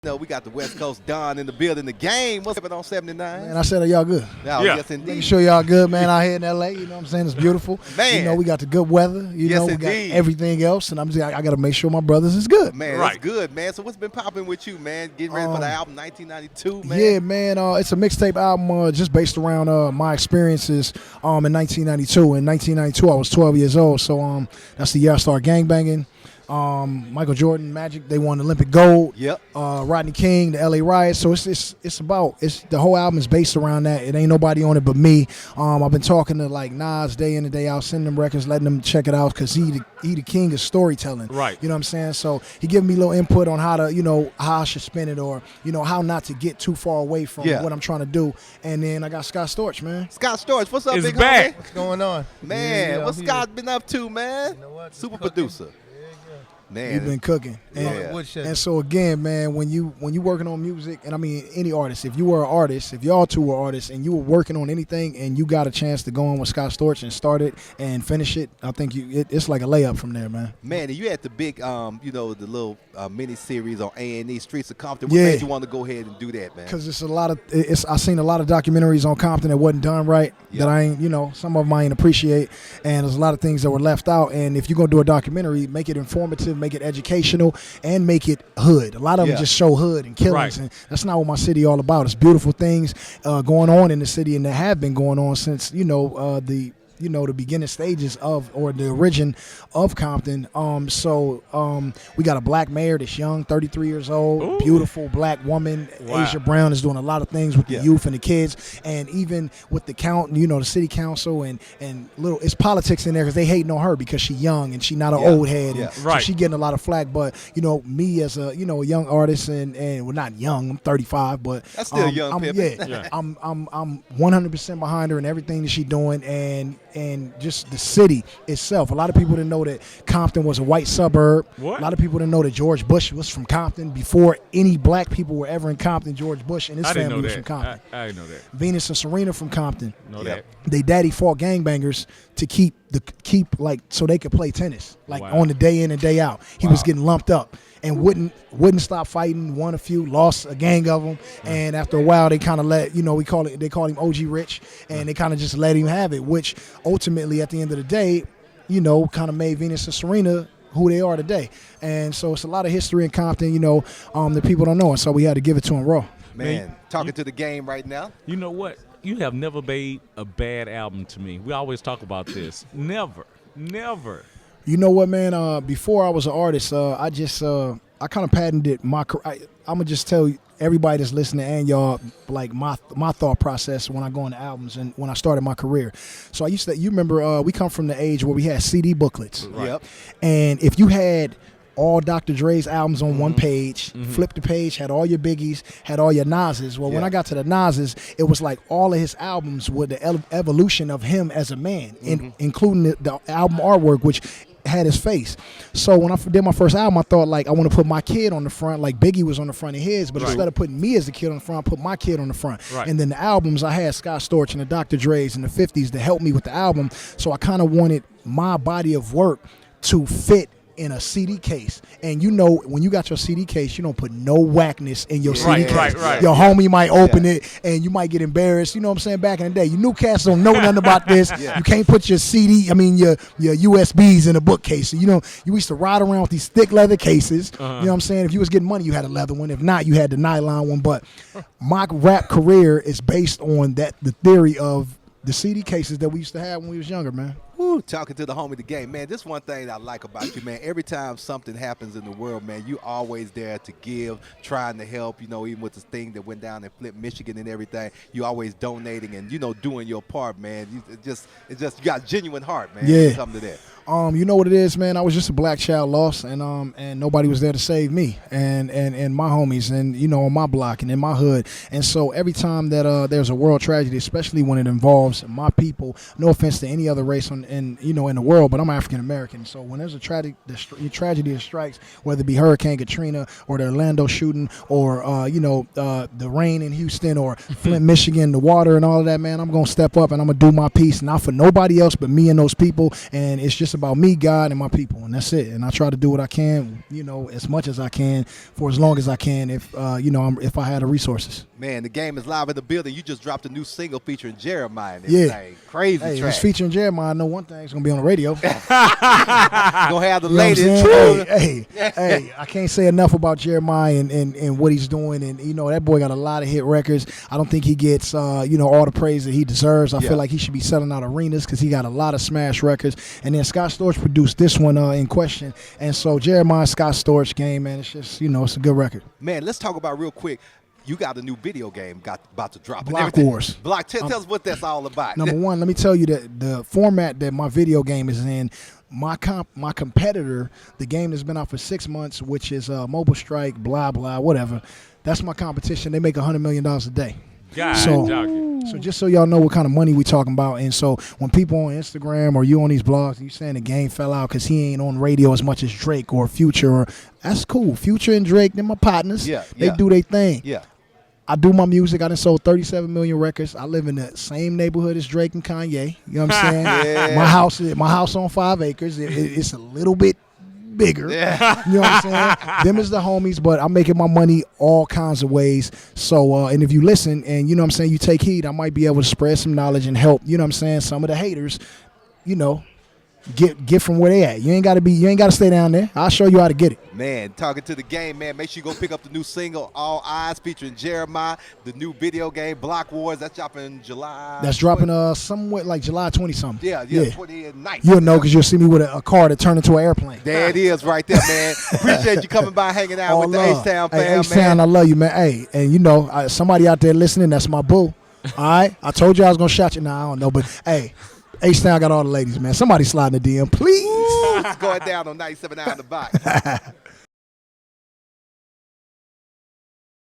No, we got the West Coast Don in the building. The game. What's up on 79? Man, I said, are y'all good? Oh, Yeah. yes, indeed. Making sure y'all good, man, out here in L.A. You know what I'm saying? It's beautiful. Man. You know, we got the good weather. You Yes, know, we got indeed. everything else. And I got to make sure my brothers is good. Man, Right. that's good, man. So what's been popping with you, man? Getting ready for the album 1992, man? Yeah, man. It's a mixtape album just based around my experiences in 1992. In 1992, I was 12 years old. So that's the year I started gangbanging. Michael Jordan, Magic, they won Olympic gold. Yep. Rodney King, the LA riots. So it's the whole album is based around that. It ain't nobody on it but me. I've been talking to like Nas day in and day out, sending them records, letting them check it out because he the king of storytelling. Right. You know what I'm saying? So he giving me a little input on how to, how I should spin it or, how not to get too far away from what I'm trying to do. And then I got Scott Storch, man. Scott Storch, what's up, It's big back. homie? What's going on? Man, Yeah, what's I'm Scott been up to, man? You know what? Just Super cooking. producer. Man, You've been cooking. Yeah. And so again, man, when you working on music, and I mean any artist, if you were an artist, if y'all two were artists, and you were working on anything, and you got a chance to go on with Scott Storch and start it and finish it, I think it's like a layup from there, man. Man, and you had the big, the little mini series on A&E Streets of Compton. What Yeah. made you want to go ahead and do that, man? Because I seen a lot of documentaries on Compton that wasn't done right. Yep. That I ain't, some of them I ain't appreciate, and there's a lot of things that were left out. And if you're gonna do a documentary, make it informative, make it educational, and make it hood. A lot of them just show hood and killings, Right. and that's not what my city all about. It's beautiful things going on in the city, and that have been going on since the beginning stages of, or the origin of Compton. We got a black mayor that's young, 33 years old, Ooh. beautiful black woman. Wow. Asia Brown is doing a lot of things with the Yeah. youth and the kids, and even with the the city council and it's politics in there because they hating on her because she young and she not an Yeah. old head. Yeah. And so Right. she getting a lot of flack. But me as a a young artist and well, not young, I'm 35, but That's still young, I'm, Pippin. Yeah. I'm 100% behind her and everything that she's doing, and just the city itself. A lot of people didn't know that Compton was a white suburb. What? A lot of people didn't know that George Bush was from Compton before any black people were ever in Compton. George Bush and his I didn't family know was that. from Compton. I didn't know that. Venus and Serena from Compton. Know Yep. that. They daddy fought gangbangers to keep like so they could play tennis like Wow. on the day in and day out. He was getting lumped up and wouldn't stop fighting. Won a few, lost a gang of them, and after a while they kind of let they call him OG Rich, and they kind of just let him have it. Which ultimately at the end of the day, kind of made Venus and Serena who they are today. And so it's a lot of history in Compton, that people don't know, and so we had to give it to him raw. Man, talking to the game right now. You know what? You have never made a bad album to me. We always talk about this. Never. You know what, man? Before I was an artist, I kind of patented my career. I'm gonna just tell everybody that's listening and y'all like my thought process when I go into albums and when I started my career. So you remember we come from the age where we had CD booklets, Yep. and if you had all Dr. Dre's albums on one page, flip the page, had all your Biggies, had all your Nas's. Well, when Yeah. I got to the Nas's, it was like all of his albums were the evolution of him as a man, including the album artwork, which had his face. So when I did my first album, I thought like I want to put my kid on the front, like Biggie was on the front of his, but instead of putting me as the kid on the front, I put my kid on the front. Right. And then the albums, I had Scott Storch and the Dr. Dre's in the 50s to help me with the album. So I kind of wanted my body of work to fit in a CD case. And when you got your CD case, you don't put no whackness in your CD case. Right. Your homie might open it and you might get embarrassed. You know what I'm saying? Back in the day, you new cats don't know nothing about this. Yeah. You can't put your your USBs in a bookcase. So, you used to ride around with these thick leather cases. You know what I'm saying? If you was getting money, you had a leather one. If not, you had the nylon one. But my rap career is based on the theory of the CD cases that we used to have when we was younger, man. Woo, talking to the homie, the game. Man, this one thing I like about you, man. Every time something happens in the world, man, you always there to give, trying to help, even with this thing that went down in Flint, Michigan and everything. You always donating and, doing your part, man. It's just you got genuine heart, man. Yeah. When it comes to that. You know what it is, man. I was just a black child lost, and nobody was there to save me and my homies, and on my block and in my hood. And so every time that there's a world tragedy, especially when it involves my people, no offense to any other race in the world, but I'm African American. So when there's a tragedy that strikes, whether it be Hurricane Katrina or the Orlando shooting or the rain in Houston or Flint, Michigan, the water and all of that, man, I'm gonna step up and I'm gonna do my piece, not for nobody else but me and those people. And it's just It's about me, God, and my people, and that's it. And I try to do what I can, as much as I can for as long as I can, if if I had the resources. Man, the game is live in the building. You just dropped a new single featuring Jeremiah and everything. Crazy Hey, track. it's featuring Jeremiah. I know one thing, it's gonna be on the radio. Gonna have the ladies. Hey, I can't say enough about Jeremiah and what he's doing, and that boy got a lot of hit records. I don't think he gets all the praise that he deserves. I feel like he should be selling out arenas because he got a lot of smash records. And then Scott Storch produced this one in question, and so Jeremiah Scott Storch game, man, it's just it's a good record. Man, let's talk about real quick. You got a new video game about to drop. Block Wars. Tell us what that's all about. Number one, let me tell you that the format that my video game is in, my competitor, the game that's been out for 6 months, which is Mobile Strike, blah, blah, whatever, that's my competition. They make $100 million a day. So just so y'all know what kind of money we talking about. And so when people on Instagram or you on these blogs, you saying the game fell out because he ain't on radio as much as Drake or Future, that's cool. Future and Drake, they're my partners. They do their thing. Yeah. I do my music. I done sold 37 million records. I live in the same neighborhood as Drake and Kanye. You know what I'm saying? Yeah. My house on 5 acres. It's a little bit bigger. Yeah. You know what I'm saying? Them is the homies, but I'm making my money all kinds of ways. So, and if you listen and, you know what I'm saying, you take heed, I might be able to spread some knowledge and help, you know what I'm saying, some of the haters, get from where they at. You ain't got to stay down there. I'll show you how to get it. Man, talking to the game, man, make sure you go pick up the new single, All Eyes, featuring Jeremiah, the new video game, Block Wars. That's dropping July. That's dropping somewhat like July 20-something. Yeah. 29th. You'll know because you'll see me with a car that turned into an airplane. There it is right there, man. Appreciate you coming by, hanging out with the H-Town fam, man. H-Town, I love you, man. Hey, and somebody out there listening, that's my boo. All right? I told you I was going to shout you. Now I don't know, but hey, H-Town got all the ladies, man. Somebody slide in the DM, please. It's going down on 97 out of the box.